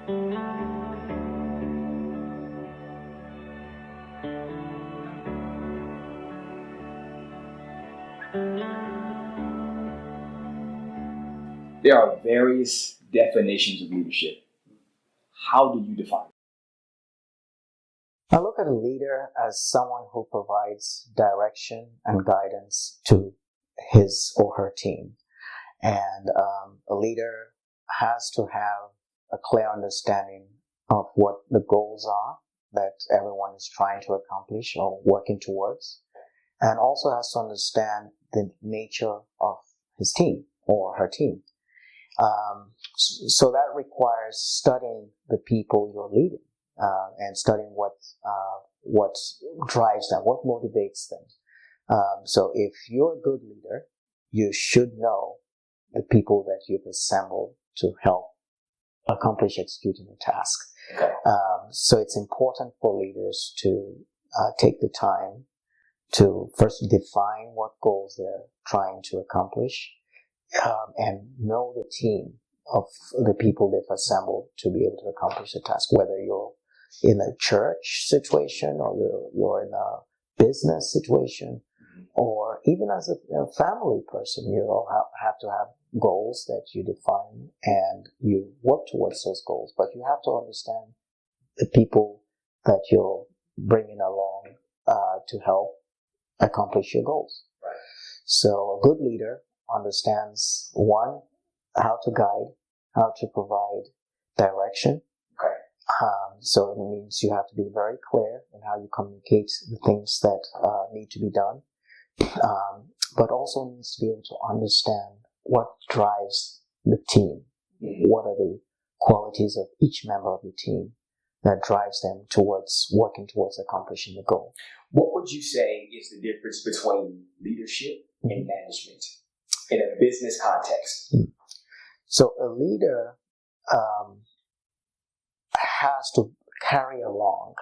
There are various definitions of leadership. How do you define it? I look at a leader as someone who provides direction and guidance to his or her team. And a leader has to have a clear understanding of what the goals are that everyone is trying to accomplish or working towards, and also has to understand the nature of his team or her team. So that requires studying the people you're leading, and studying what drives them, what motivates them. So if you're a good leader, you should know the people that you've assembled to help accomplish executing a task. So it's important for leaders to take the time to first define what goals they're trying to accomplish, and know the team of the people they've assembled to be able to accomplish the task, whether you're in a church situation or you're in a business situation, or even as a family person. You all have to have goals that you define and you work towards those goals, but you have to understand the people that you're bringing along to help accomplish your goals. Right. So a good leader understands, one, how to guide, how to provide direction. Okay. So it means you have to be very clear in how you communicate the things that need to be done, but also needs to be able to understand what drives the team. What are the qualities of each member of the team that drives them towards working towards accomplishing the goal. What would you say is the difference between leadership and management in a business context? So a leader has to carry along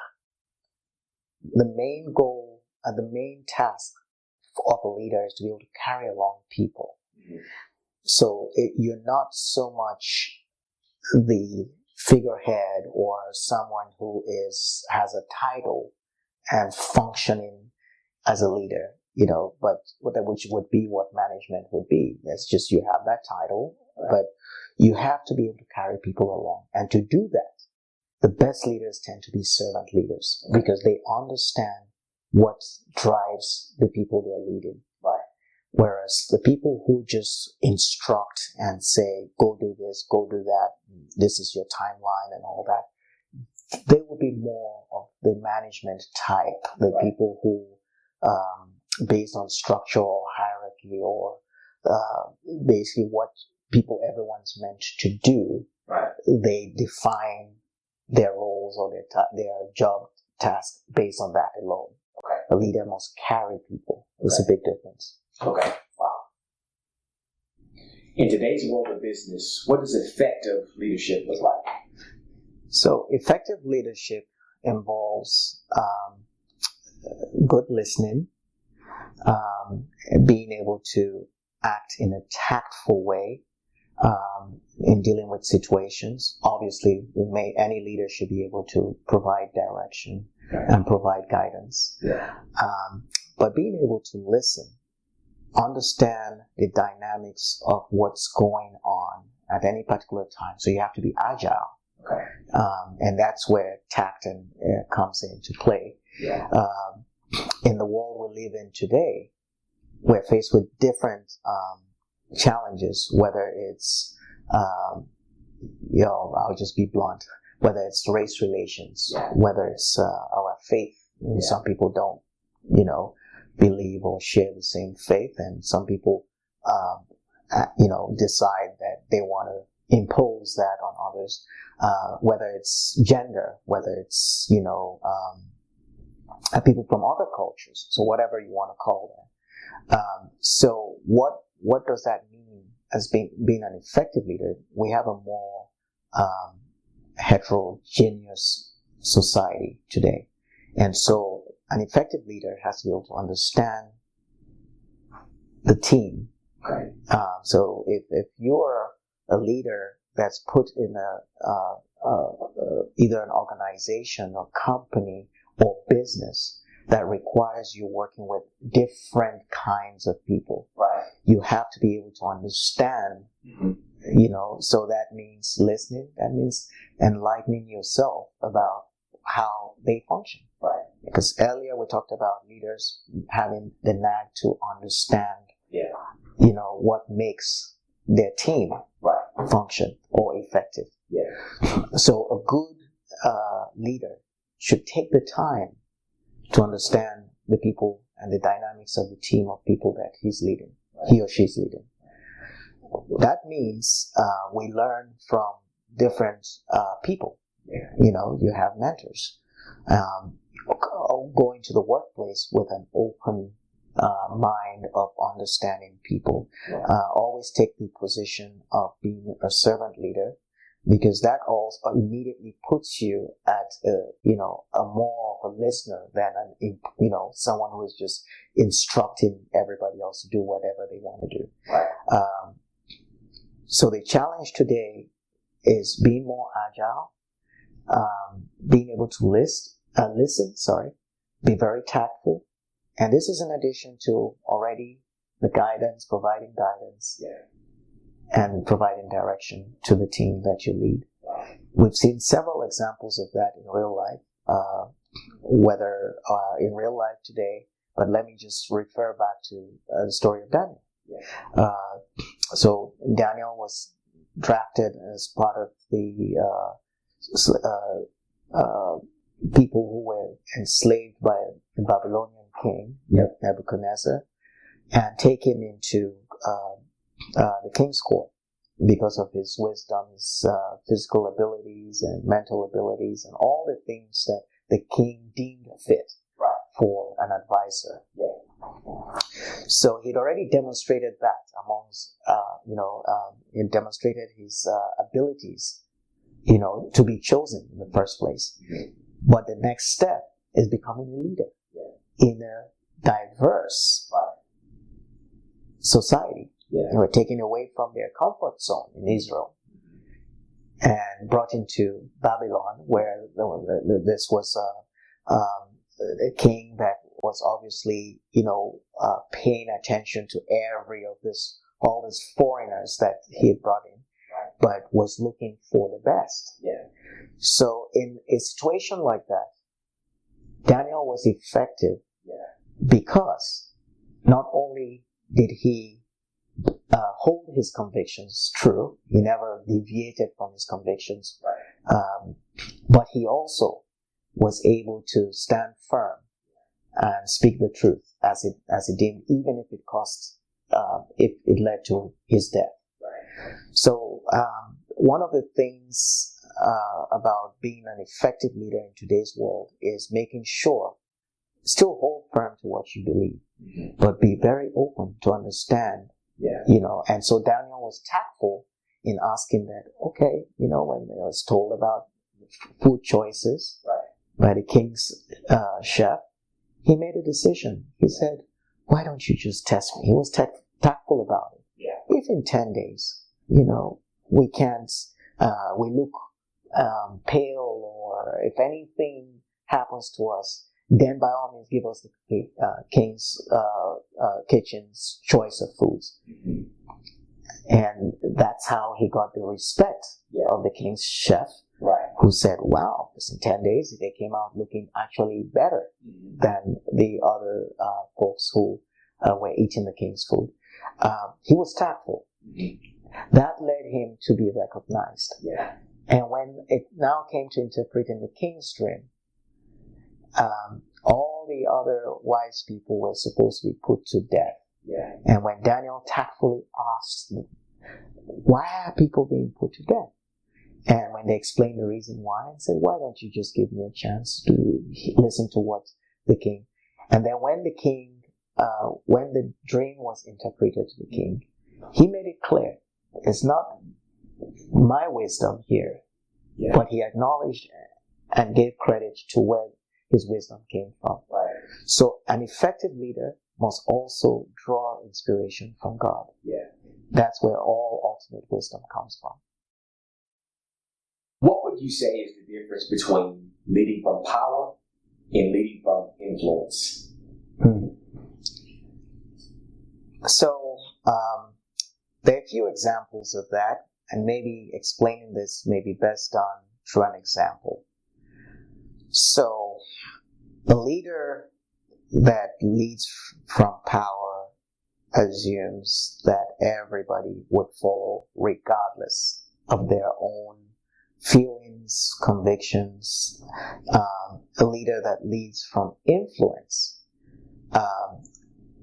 the main goal and the main task of a leader is to be able to carry along people. So you're not so much the figurehead or someone who has a title and functioning as a leader, but which would be what management would be. It's just you have that title, but you have to be able to carry people along. And to do that, the best leaders tend to be servant leaders because they understand what drives the people they're leading. Right. Whereas the people who just instruct and say, go do this, go do that, this is your timeline and all that, they will be more of the management type, the people who, based on structure or hierarchy or basically what everyone's meant to do, right, they define their roles or their job task based on that alone. Okay. A leader must carry people. There's a big difference. Okay. Wow. In today's world of business, what does effective leadership look like? So effective leadership involves good listening, being able to act in a tactful way in dealing with situations. Obviously, any leader should be able to provide direction and provide guidance. Yeah. But being able to listen, understand the dynamics of what's going on at any particular time. So you have to be agile. Okay. And that's where tact comes into play. Yeah. In the world we live in today, we're faced with different challenges, whether it's, I'll just be blunt, whether it's race relations, whether it's our faith. Some people don't, believe or share the same faith, and some people, decide that they want to impose that on others, whether it's gender, whether it's, people from other cultures, so whatever you want to call that. So what does that mean as being an effective leader? We have a more heterogeneous society today. And so an effective leader has to be able to understand the team. Okay. So if you're a leader that's put in either an organization or company or business that requires you working with different kinds of people. Right. You have to be able to understand, so that means listening, that means enlightening yourself about how they function. Right. Because earlier we talked about leaders having the knack to understand, what makes their team function or effective. Yeah. So a good leader should take the time to understand the people and the dynamics of the team of people that he's leading, he or she's leading. That means we learn from different people. Yeah. You have mentors. Going to the workplace with an open mind of understanding people. Always take the position of being a servant leader, because that also immediately puts you at a more of a listener than someone who is just instructing everybody else to do whatever they want to do. Right. So the challenge today is being more agile, being able to listen, be very tactful. And this is in addition to already the providing guidance, and providing direction to the team that you lead. We've seen several examples of that in real life, whether in real life today, but let me just refer back to the story of Daniel. So Daniel was drafted as part of the people who were enslaved by the Babylonian king, Nebuchadnezzar, and taken into the king's court because of his wisdom, his physical abilities and mental abilities, and all the things that the king deemed fit for an advisor. So he'd already demonstrated that he demonstrated his abilities, to be chosen in the first place. But the next step is becoming a leader in a diverse society. They were taken away from their comfort zone in Israel and brought into Babylon, where this was a king that was obviously, paying attention to all these foreigners that he had brought in, but was looking for the best. So in a situation like that, Daniel was effective because not only did he hold his convictions true, he never deviated from his convictions, but he also was able to stand firm and speak the truth as it deemed, even if it cost, if it led to his death. So one of the things about being an effective leader in today's world is making sure, still hold firm to what you believe, but be very open to understand, and so Daniel was tactful in asking that, when he was told about food choices by the king's chef, he made a decision. He said, why don't you just test me? He was tactful about it. If in 10 days, we can't, we look pale, or if anything happens to us, then by all means give us the king's kitchen's choice of foods. And that's how he got the respect of the king's chef, who said, wow, in 10 days they came out looking actually better than the other folks who were eating the king's food. He was tactful. That led him to be recognized. And when it now came to interpreting the king's dream, all the other wise people were supposed to be put to death. And when Daniel tactfully asked them, why are people being put to death? And when they explained the reason why, he said, why don't you just give me a chance to listen to what the king... And then when the king, when the dream was interpreted to the king, he made it clear, it's not my wisdom here, but he acknowledged and gave credit to where his wisdom came from. So an effective leader must also draw inspiration from God. That's where all ultimate wisdom comes from. What would would you say is the difference between leading from power and leading from influence? So, there are a few examples of that, and maybe explaining this may be best done through an example. So, a leader that leads from power assumes that everybody would follow regardless of their own feelings, convictions. A leader that leads from influence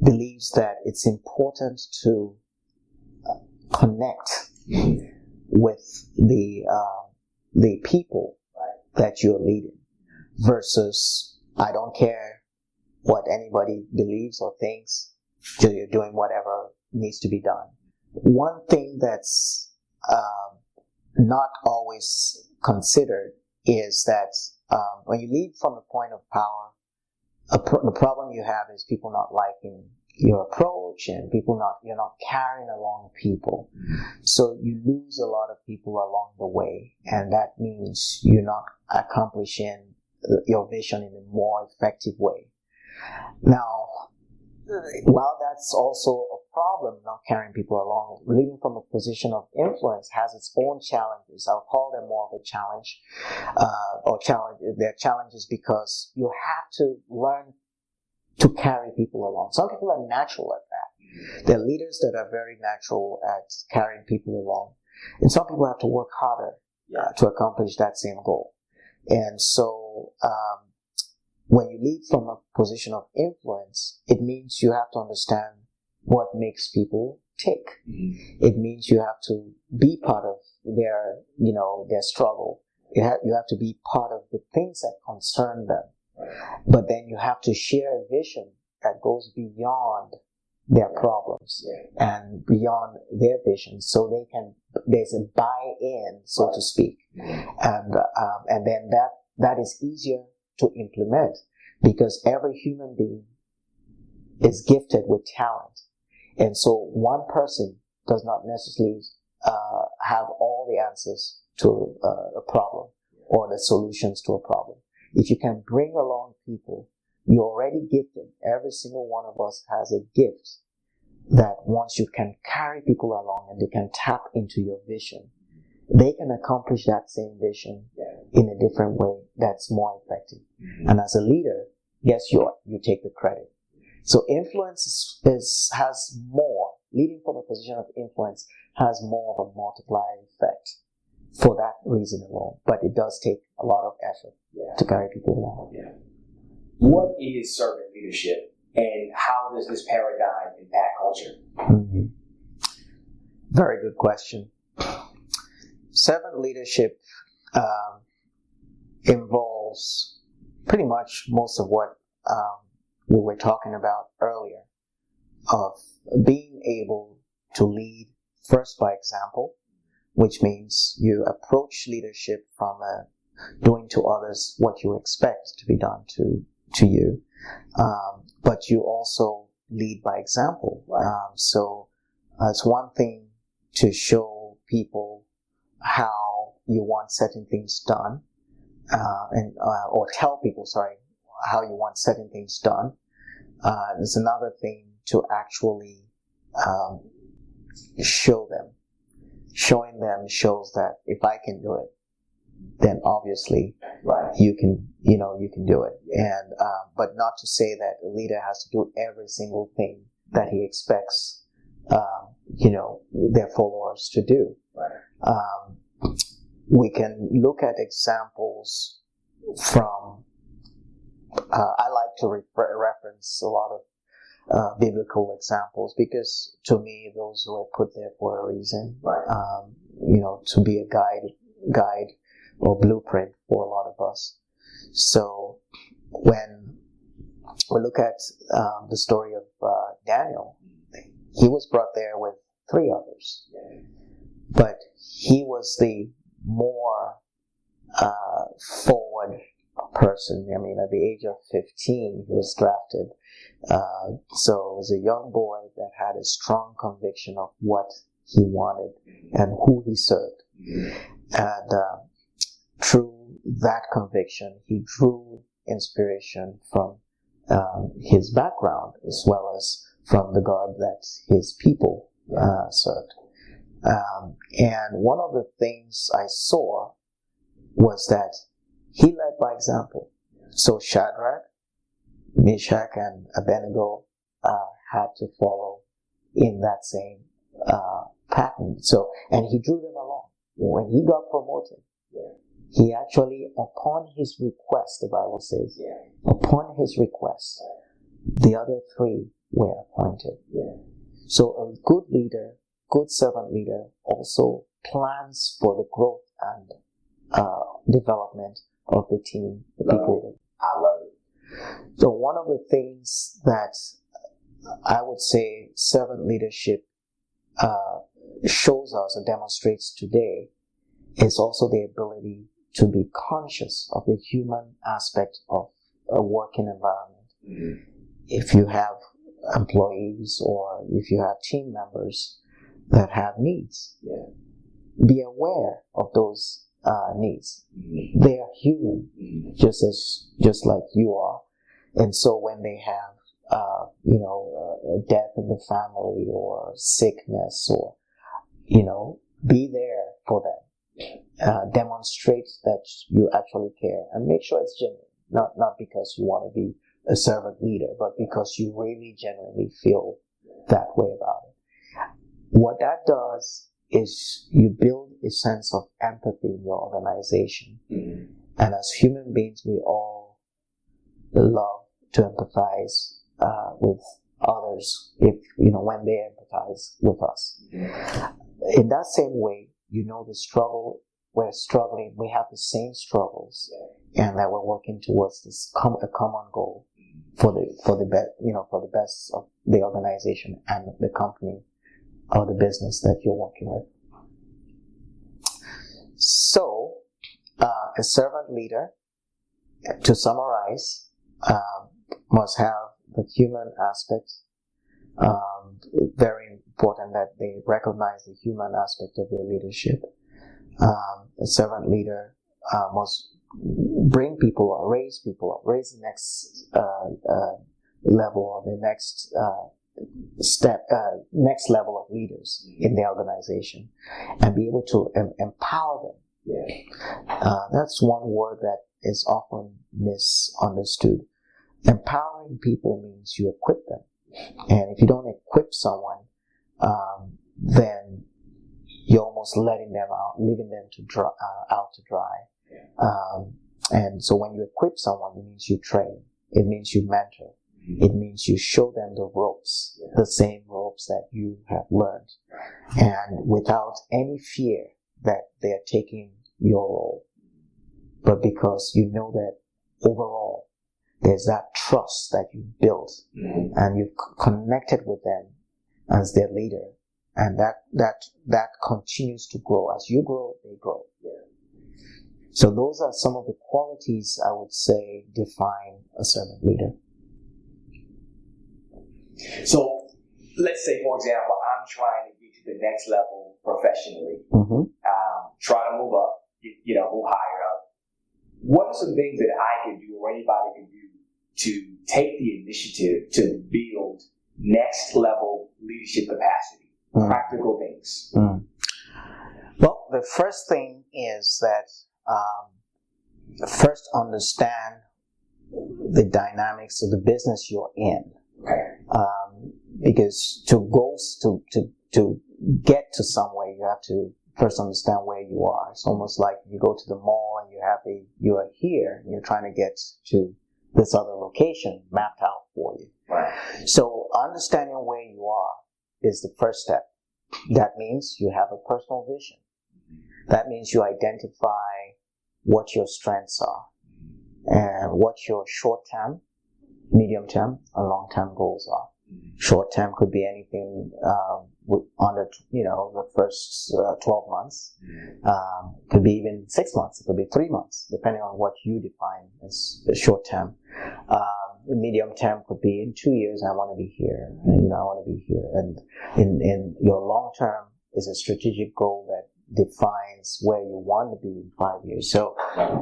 believes that it's important to connect with the people that you're leading, versus I don't care what anybody believes or thinks, so you're doing whatever needs to be done. One thing that's not always considered is that when you lead from a point of power, the problem you have is people not liking your approach, and you're not carrying along people. So you lose a lot of people along the way, and that means you're not accomplishing your vision in a more effective way. Now, while that's also a problem, not carrying people along, leading from a position of influence has its own challenges. I'll call them more of a challenge, They're challenges because you have to learn to carry people along. Some people are natural at that. There are leaders that are very natural at carrying people along, and some people have to work harder to accomplish that same goal. And so, when you lead from a position of influence, it means you have to understand what makes people tick. It means you have to be part of their struggle. You have to be part of the things that concern them. But then you have to share a vision that goes beyond their problems and beyond their vision, so there's a buy-in, so to speak, and then that is easier to implement, because every human being is gifted with talent, and so one person does not necessarily have all the answers to a problem or the solutions to a problem. If you can bring along people, you're already gifted. Every single one of us has a gift that once you can carry people along and they can tap into your vision, they can accomplish that same vision in a different way that's more effective. And as a leader, yes, you take the credit. So influence has more, leading from a position of influence has more of a multiplying effect for that reason alone. But it does take a lot of effort to carry people along. What is servant leadership, and how does this paradigm impact culture? Very good question. Servant leadership involves pretty much most of what we were talking about earlier, of being able to lead first by example, which means you approach leadership from doing to others what you expect to be done to you, but you also lead by example. So it's one thing to show people how you want certain things done, or tell people, how you want certain things done. There's another thing to actually show them. Showing them shows that if I can do it, then obviously you can do it. And but not to say that a leader has to do every single thing that he expects their followers to do. We can look at examples from I like to reference a lot of biblical examples, because to me those were put there for a reason, to be a guide or blueprint for a lot of us. So when we look at the story of Daniel, he was brought there with 3 others, but he was the more forward person. I mean, at the age of 15, he was drafted. So it was a young boy that had a strong conviction of what he wanted and who he served. And through that conviction, he drew inspiration from his background as well as from the God that his people served. And one of the things I saw was that he led by example. So Shadrach, Meshach, and Abednego had to follow in that same pattern. So, and he drew them along. When he got promoted, he actually, upon his request, the Bible says, upon his request, the other three were appointed. So a good leader, good servant leader, also plans for the growth and development of the team, the people. I love it. So one of the things that I would say servant leadership shows us or demonstrates today is also the ability to be conscious of the human aspect of a working environment. Mm-hmm. If you have employees or if you have team members that have needs, be aware of those needs. Mm-hmm. They are human, just like you are. And so when they have a death in the family or sickness or, be there for them. Demonstrate that you actually care and make sure it's genuine. Not because you want to be a servant leader, but because you really genuinely feel that way about it. What that does is you build a sense of empathy in your organization. Mm-hmm. And as human beings, we all love to empathize with others when they empathize with us. Mm-hmm. In that same way, the struggle, we're struggling, we have the same struggles, and that we're working towards this a common goal for the best of the organization and the company or the business that you're working with. So, a servant leader, to summarize, must have the human aspect. Very important that they recognize the human aspect of their leadership. A servant leader must bring people or raise the next level or the next next level of leaders in the organization, and be able to empower them. That's one word that is often misunderstood. Empowering people means you equip them. And if you don't equip someone, then you're almost leaving them out to dry. And so when you equip someone, it means you train. It means you mentor. It means you show them the ropes, the same ropes that you have learned. And without any fear that they are taking your role, but because you know that overall, there's that trust that you've built, and you've connected with them as their leader, and that continues to grow. As you grow, they grow. So those are some of the qualities I would say define a servant leader. So let's say, for example, I'm trying to get to the next level professionally, try to move up, move higher up. What are some things that I can do or anybody can do to take the initiative to build next level leadership capacity? Practical things. Well, the first thing is that first understand the dynamics of the business you're in. Because to get to somewhere, you have to first understand where you are. It's almost like you go to the mall and you are here and you're trying to get to this other location mapped out for you. So understanding where you are is the first step. That means you have a personal vision. That means you identify what your strengths are and what your short-term, medium-term, and long-term goals are. Short-term could be anything under the first 12 months. Could be even 6 months. It could be 3 months, depending on what you define as short-term. The medium-term could be in 2 years. I want to be here. I want to be here. And in your long-term is a strategic goal that defines where you want to be in 5 years. So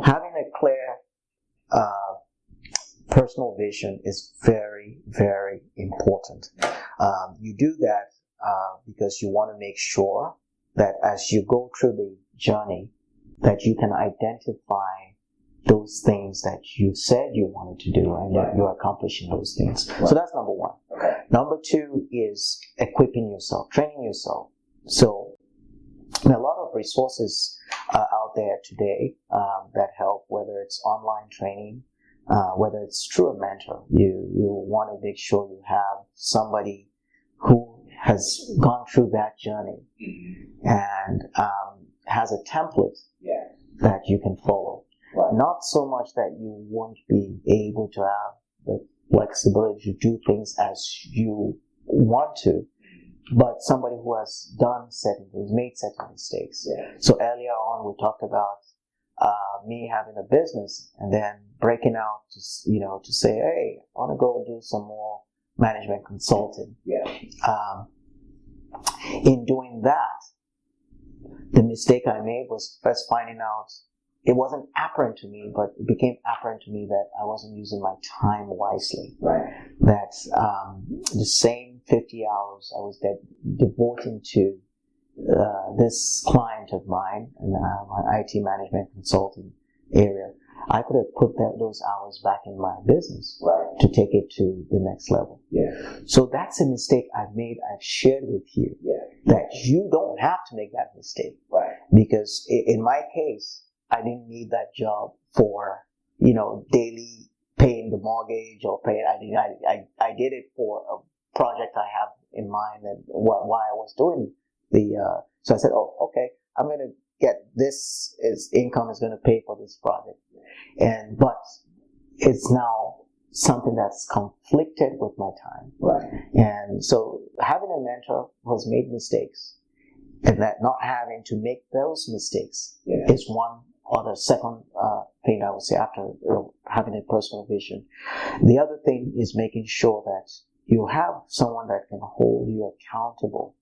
having a clear personal vision is very, very important. You do that because you want to make sure that as you go through the journey, that you can identify those things that you said you wanted to do, and that you're accomplishing those things. So that's number one. Number two is equipping yourself, training yourself. So there are a lot of resources out there today that help, whether it's online training, whether it's through a mentor. You want to make sure you have somebody who has gone through that journey and has a template that you can follow. Not so much that you won't be able to have the flexibility to do things as you want to, but somebody who has done certain things, made certain mistakes. So earlier on we talked about me having a business and then breaking out to say, hey, I want to go do some more management consulting. In doing that, the mistake I made was first finding out, it wasn't apparent to me, but it became apparent to me that I wasn't using my time wisely. That the same 50 hours I was devoting to this client of mine in my IT management consulting area, I could have put those hours back in my business to take it to the next level. So that's a mistake I've made. I've shared with you that you don't have to make that mistake. Because in my case, I didn't need that job for, daily paying the mortgage or paying. I did it for a project I have in mind and why I was doing so I said, oh, okay, I'm going to get this income is going to pay for this project. But it's now something that's conflicted with my time. And so having a mentor who has made mistakes and that not having to make those mistakes is one or the second thing I would say after having a personal vision. The other thing is making sure that you have someone that can hold you accountable.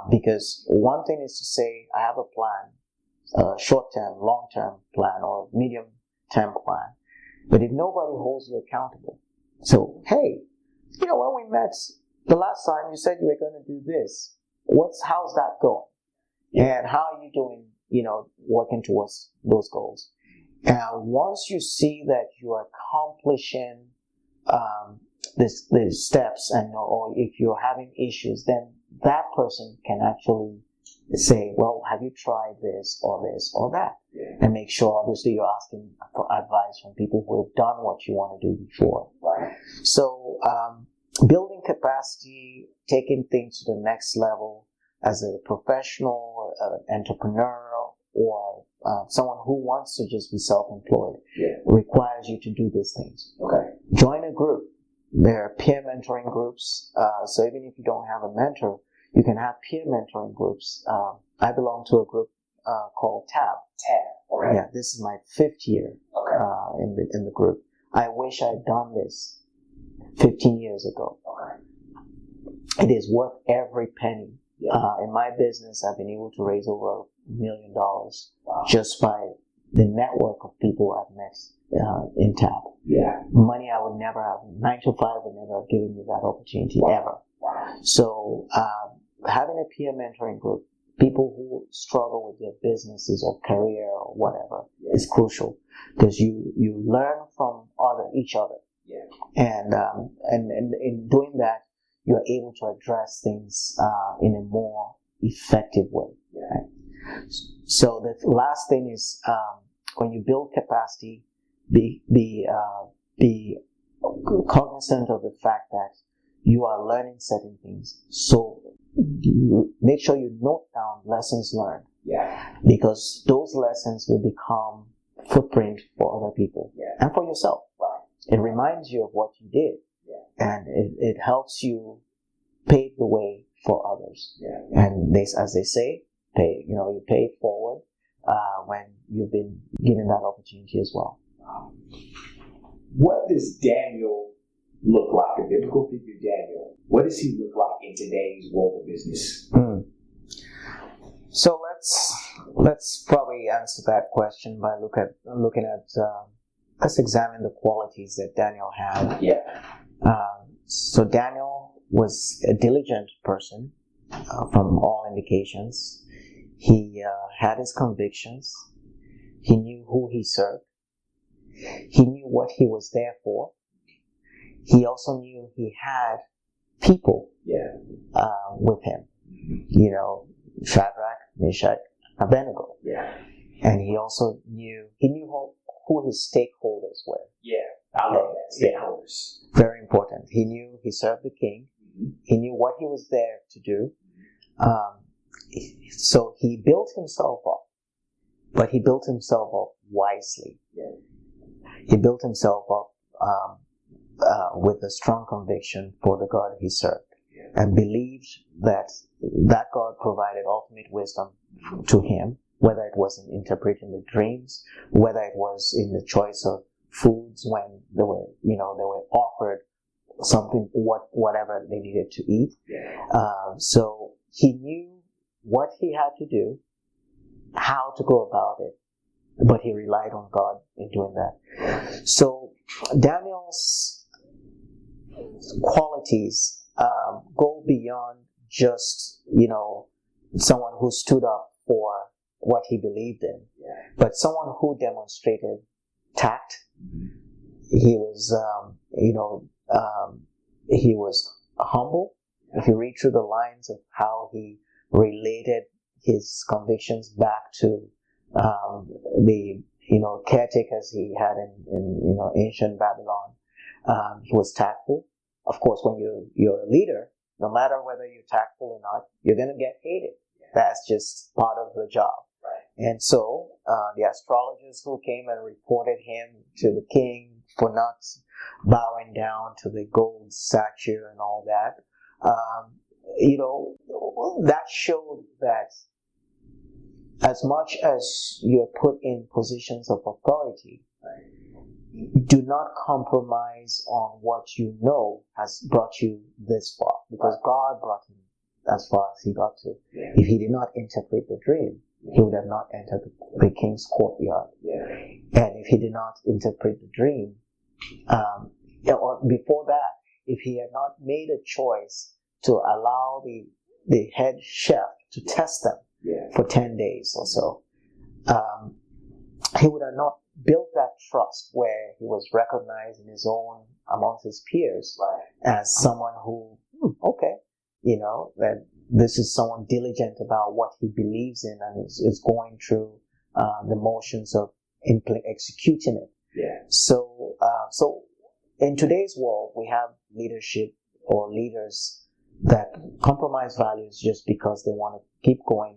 Because one thing is to say, I have a plan, short-term, long-term plan, or medium-term plan. But if nobody holds you accountable, so, hey, when we met the last time, you said you were going to do this. How's that going? And how are you doing, working towards those goals? And once you see that you are accomplishing the steps, or if you're having issues, then that person can actually say, well, have you tried this or that? And make sure, obviously, you're asking for advice from people who have done what you want to do before. So, building capacity, taking things to the next level as a professional, entrepreneur, or someone who wants to just be self-employed requires you to do these things. Join a group. There are peer mentoring groups. So even if you don't have a mentor, you can have peer mentoring groups. I belong to a group called TEN. Yeah, this is my 5th year in the group. I wish I'd done this 15 years ago. It is worth every penny. In my business, I've been able to raise over $1 million just by the network of people I've met in TAP. Money I would never have, 9 to 5 would never have given me that opportunity ever. So having a peer mentoring group, people who struggle with their businesses or career or whatever, is crucial because you learn from each other. And in doing that, you're able to address things in a more effective way. So the last thing is when you build capacity, be cognizant of the fact that you are learning certain things. So make sure you note down lessons learned. Because those lessons will become footprint for other people and for yourself. It reminds you of what you did. And it helps you pave the way for others. And as they say, you pay it forward when you've been given that opportunity as well. What does Daniel look like? A biblical figure, Daniel. What does he look like in today's world of business? So let's let's probably answer that question by looking at let's examine the qualities that Daniel had. Yeah. So Daniel was a diligent person from all indications. He had his convictions. He knew who he served. He knew what he was there for. He also knew he had people with him. You know, Shadrach, Meshach, Abednego. Yeah. And he also knew who his stakeholders were. Yeah. I love that. Stakeholders. Very important. He knew he served the king. Mm-hmm. He knew what he was there to do. So he built himself up, but he built himself up wisely. Yeah. He built himself up with a strong conviction for the God he served, and believed that God provided ultimate wisdom to him, whether it was in interpreting the dreams, whether it was in the choice of foods when they were offered something, whatever they needed to eat. So he knew what he had to do, how to go about it, but he relied on God in doing that. So Daniel's qualities go beyond just, someone who stood up for what he believed in, but someone who demonstrated tact. He was, he was humble. If you read through the lines of how he related his convictions back to the caretakers he had in ancient Babylon, he was tactful. Of course, when you're a leader, no matter whether you're tactful or not, you're going to get hated. That's just part of the job. And so the astrologers who came and reported him to the king for not bowing down to the gold statue and all that, that showed that as much as you're put in positions of authority, do not compromise on what you know has brought you this far, because God brought him as far as he got to. If he did not interpret the dream, he would have not entered the king's courtyard. And if he did not interpret the dream, or before that, if he had not made a choice to allow the head chef to test them for 10 days or so, he would have not built that trust where he was recognized amongst his peers as someone who, that this is someone diligent about what he believes in and is going through the motions of executing it. So in today's world, we have leadership or leaders that compromise values just because they want to keep going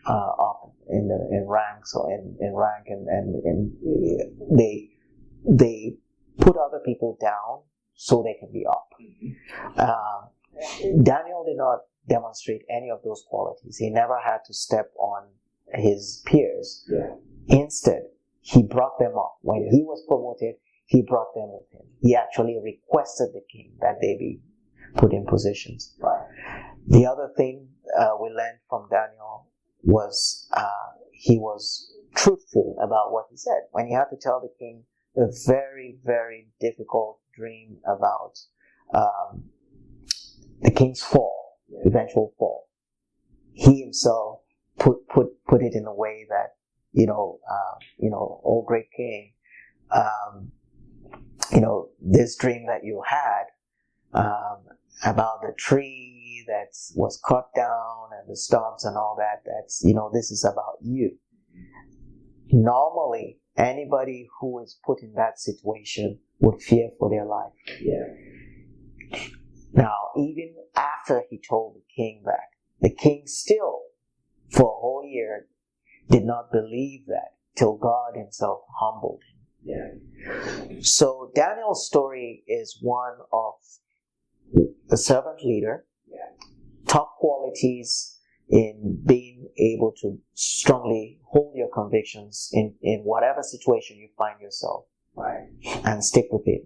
up in ranks or in rank, and they put other people down so they can be up. Daniel did not demonstrate any of those qualities. He never had to step on his peers. Instead, he brought them up. When he was promoted, he brought them with him. He actually requested the king that they be put in positions. The other thing we learned from Daniel was he was truthful about what he said. When he had to tell the king a very, very difficult dream about the king's fall, eventual fall, he himself put it in a way that, oh great king, this dream that you had about the tree that was cut down and the stumps and all that, this is about you. Normally, anybody who is put in that situation would fear for their life. Now, even after he told the king that, the king still, for a whole year, did not believe that till God himself humbled him. So Daniel's story is one of a servant leader, top qualities in being able to strongly hold your convictions in whatever situation you find yourself, and stick with it,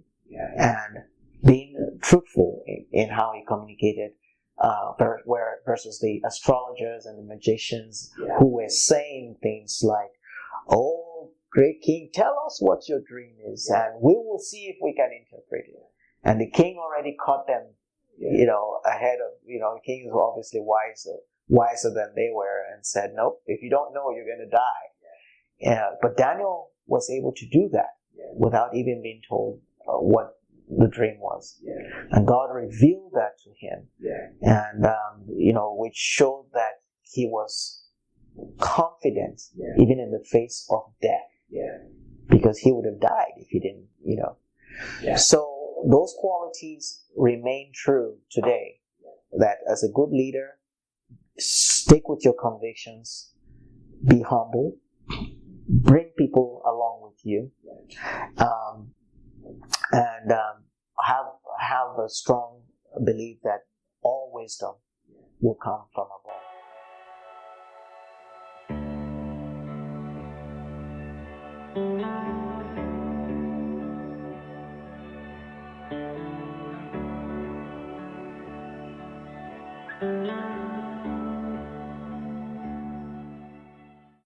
and being truthful in how he communicated versus the astrologers and the magicians who were saying things like, "Oh, great king, tell us what your dream is, and we will see if we can interpret it." And the king already caught them, ahead of, the king is obviously wiser than they were, and said, "Nope, if you don't know, you're going to die." But Daniel was able to do that without even being told what the dream was. And God revealed that to him. And, which showed that he was confident even in the face of death. Because he would have died if he didn't, So those qualities remain true today. That as a good leader, stick with your convictions, be humble, bring people along with you, and have a strong belief that all wisdom will come from above.